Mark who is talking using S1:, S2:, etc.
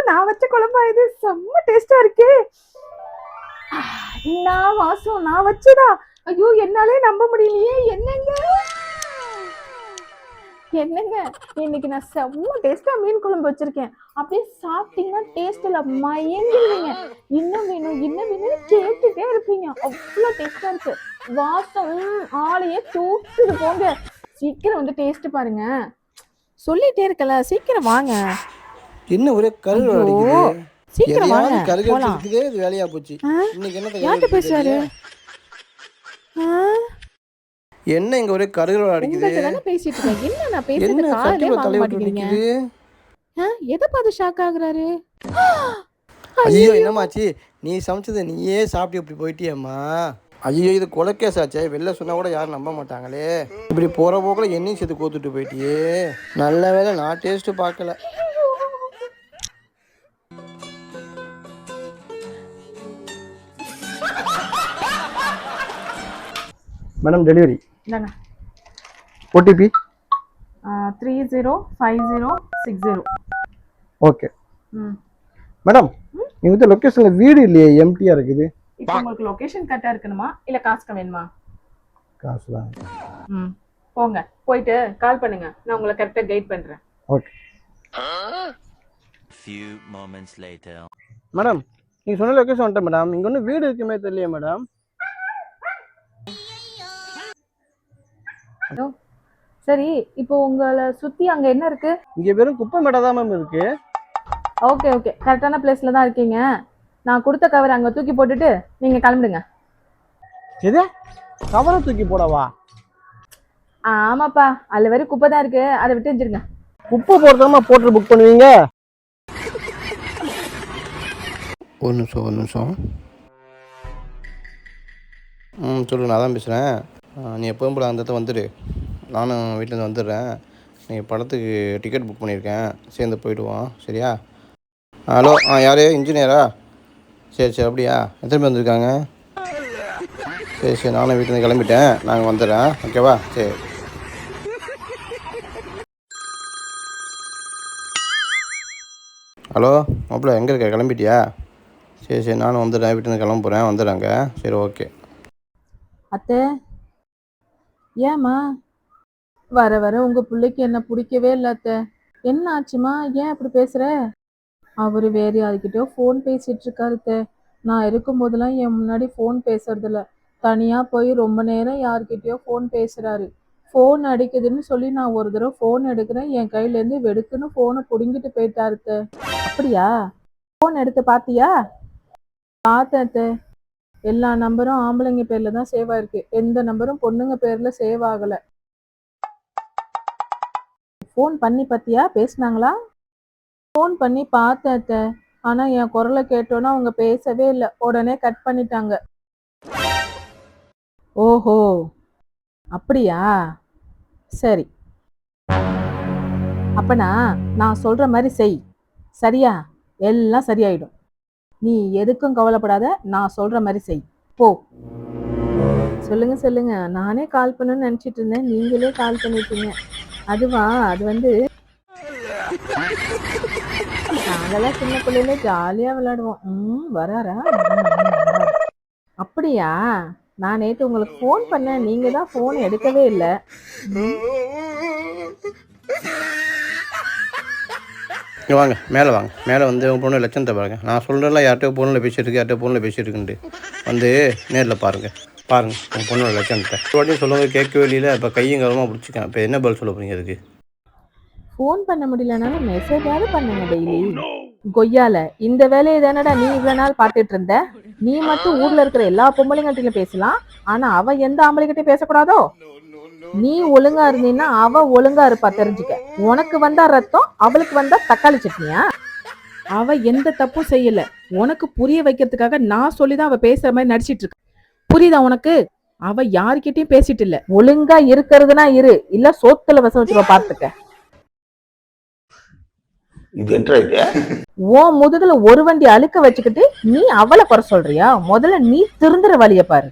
S1: நான் வச்ச குழம்பா இது? செம்ம டேஸ்டா இருக்கே. என்ன வாசம், நான் வச்சதா? ஐயோ, என்னாலே நம்ப முடியலையே. என்னங்க என்னங்க இன்னைக்கு நான் செம்ம டேஸ்டா மீன் குழம்பு வச்சிருக்கேன். அப்படியே சாப்பிட்டீங்கன்னா டேஸ்ட்ல மயங்கிடுவீங்க. இன்னும் வேணும் இன்னும் வேணும்னு கேட்டுட்டே இருப்பீங்க. அவ்வளோ டேஸ்டா இருக்கு. வாசம் ஆளையே தூக்குது போங்க. சீக்கிரம் வந்து டேஸ்ட் பாருங்க. சொல்லிட்டே இருக்கல, சீக்கிரம் வாங்க.
S2: என்ன ஒரே கருகு அடிக்குது.
S1: சீக்கிரம் வாங்க, போலாம்.
S2: இது வேலையா போச்சு. இன்னைக்கு
S1: யார்கிட்ட பேசுறாரு?
S2: என்ன இங்க ஒரே கருகு அடிக்குது.
S1: பேசிட்டு இருக்கேன். என்ன நான் பேசுறது காதுலயே வாங்க மாட்டேங்கிறீங்க. எதை பார்த்து ஷாக் ஆகுறாரு?
S2: ஐயோ, என்னமாச்சு? நீ சமைச்சதை நீயே சாப்பிட்டு இப்படி போயிட்டியம்மா. ஐயோ, இது கொலைக்கேஸ் ஆச்சே. வெளில சொன்னா கூட யாரும் நம்ப மாட்டாங்களே. இப்படி போற போக்கில் என்னையும் சேர்த்து கோத்துட்டு போயிட்டியே. நல்ல வேலை நான் டேஸ்ட்டு பார்க்கல. Madam, delivery OTP
S1: 305060.
S2: Okay madam. நீங்க வந்து லொகேஷன்ல வீடு இல்லையே, எம்டியா இருக்குது.
S1: இப்போ உங்களுக்கு லொகேஷன் கரெக்டா இருக்கணுமா இல்ல காசுக்கு வேணுமா?
S2: காசு தான்.
S1: போங்க, போயிட்டு கால் பண்ணுங்க. நான் உங்களை கரெக்டா கைட் பண்றேன்.
S2: Okay.
S3: few moments later.
S2: Madam, நீங்க சொன்ன லொகேஷன் வந்துட்டேன் மேடம். இங்க ஒன்றும் வீடு இருக்குமே தெரியலையே மேடம்.
S1: சரி, இப்போ உங்களை சுத்தி அங்க என்ன இருக்கு?
S2: இங்க வெறும் குப்பை மேடா தான் மேம் இருக்கு.
S1: ஓகே ஓகே, கரெக்டான பிளேஸ்ல தான் இருக்கீங்க. நான் கொடுத்த கவர் அங்க தூக்கி போட்டுட்டு நீங்க கிளம்பிடுங்க.
S2: எது கவரை தூக்கி போடவா?
S1: ஆமாப்பா, அதுல வெறும் குப்பை தான் இருக்கு, அதை விட்டு எஞ்சிருங்க.
S2: குப்பை போடுறதாமா போட்டு புக் பண்ணுவீங்க? ஒரு நிமிஷம். சொல்லு, நான் தான் பேசுகிறேன். நீ எப்போதும் போல அந்த இடத்துல வந்துடு. நானும் வீட்டிலேருந்து வந்துடுறேன். நீங்கள் படத்துக்கு டிக்கெட் புக் பண்ணியிருக்கேன், சேர்ந்து போயிடுவோம். சரியா? ஹலோ, யார்? இன்ஜினியரா? சரி அப்படியா? எத்தனை பேர் வந்திருக்காங்க? சரி நானும் வீட்டிலேருந்து கிளம்பிட்டேன், நாங்கள் வந்துடுறேன். ஓகேவா? சரி. ஹலோ மாப்பிள்ள, எங்கே இருக்க? கிளம்பிட்டியா? சரி நானும் வந்துடுறேன், வீட்டிலேருந்து கிளம்ப போகிறேன், வந்துடுறாங்க. சரி ஓகே.
S1: அத்தை, ஏம்மா வர வர உங்க பிள்ளைக்கு என்ன பிடிக்கவே இல்லை அத்தை. என்ன ஆச்சுமா? ஏன் அப்படி பேசுற? அவரு வேற யாருக்கிட்டயோ ஃபோன் பேசிட்டு இருக்காரு அத்தை. நான் இருக்கும் போதெல்லாம் என் முன்னாடி ஃபோன் பேசுறது இல்ல. தனியா போய் ரொம்ப நேரம் யாருக்கிட்டயோ ஃபோன் பேசுறாரு. ஃபோன் அடிக்குதுன்னு சொல்லி நான் ஒரு தடவை ஃபோன் எடுக்கிறேன், என் கையிலேருந்து வெடுக்குன்னு ஃபோனை பிடுங்கிட்டு போயிட்டாரு அத்தை. அப்படியா? ஃபோன் எடுத்து பாத்தியா? பார்த்தேன் அத்தை. எல்லா நம்பரும் ஆம்பளைங்க பேர்ல தான் சேவ் ஆயிருக்கு, எந்த நம்பரும் பொண்ணுங்க பேர்ல சேவ் ஆகல. ஃபோன் பண்ணி பாத்தியா? பேசினாங்களா? ஃபோன் பண்ணி பார்த்தேன் அத்தை. ஆனா என் குரலை கேட்டோன்னா அவங்க பேசவே இல்லை, உடனே கட் பண்ணிட்டாங்க. ஓஹோ, அப்படியா? சரி, அப்பனா நான் சொல்ற மாதிரி செய். சரியா? எல்லாம் சரியாயிடும். நீ எதுக்கும் கவலைப்படாத, நான் சொல்ற மாதிரி செய். போ. சொல்லுங்க. நானே கால் பண்ணணும்னு நினைச்சிட்டு இருந்தேன், நீங்களே கால் பண்ணிட்டீங்க. அதுவா, அது வந்து நாங்கெல்லாம் சின்ன பிள்ளையில ஜாலியா விளையாடுவோம். வராரா? அப்படியா? நான் நேற்று உங்களுக்கு ஃபோன் பண்ணேன், நீங்க தான் ஃபோன் எடுக்கவே இல்லை.
S2: வாங்க மேலே வாங்க. மேலே வந்து உங்கள் பொண்ணு லட்சணத்தை பாருங்க. நான் சொல்கிறேன்ல, யார்கிட்ட ஃபோனில் பேசியிருக்கு, யார்கிட்ட ஃபோனில் பேசியிருக்குன்ட்டு. வந்து நேரில் பாருங்கள் உங்கள் பொண்ணோட லட்சணத்தை. ஒரு சொல்லுங்க, கேட்கவே இல்லை. இப்போ கையும் கவனமாக பிடிச்சிக்கேன். இப்போ என்ன பதில் சொல்ல போறீங்க? அதுக்கு
S1: ஃபோன் பண்ண முடியலனாலும் மெசேஜாவது பண்ணுங்க டெய்லி. கொய்யால, இந்த வேலையை தானடா நீ இவ்வளவு நாள் பார்த்துட்டு இருந்த. நீ மட்டும் ஊர்ல இருக்கிற எல்லா பொம்பளைங்கள்ட்டையும் பேசலாம், ஆனா அவ எந்த ஆம்பளைங்கிட்டையும் பேசக்கூடாதோ? நீ ஒழுங்கா இருந்தீன்னா அவ ஒழுங்கா இருப்பா, தெரிஞ்சுக்க. உனக்கு வந்தா ரத்தம், அவளுக்கு வந்தா தக்காளி சட்னியா? அவ எந்த தப்பும் செய்யல. உனக்கு புரிய வைக்கிறதுக்காக நான் சொல்லிதான் அவ பேசுற மாதிரி நடிச்சிட்டு இருக்க. புரியுதா உனக்கு? அவ யாருக்கிட்டையும் பேசிட்டு இல்ல. ஒழுங்கா இருக்கிறதுனா இரு, இல்ல சோத்துல வசம் வச்சுருவ, பார்த்துக்க. உன் முதுகுல ஒரு வண்டி அழுக்க வச்சுக்கிட்டு நீ அவளை குறை சொல்றியா? முதல்ல நீ திருந்துற வழிய பாரு.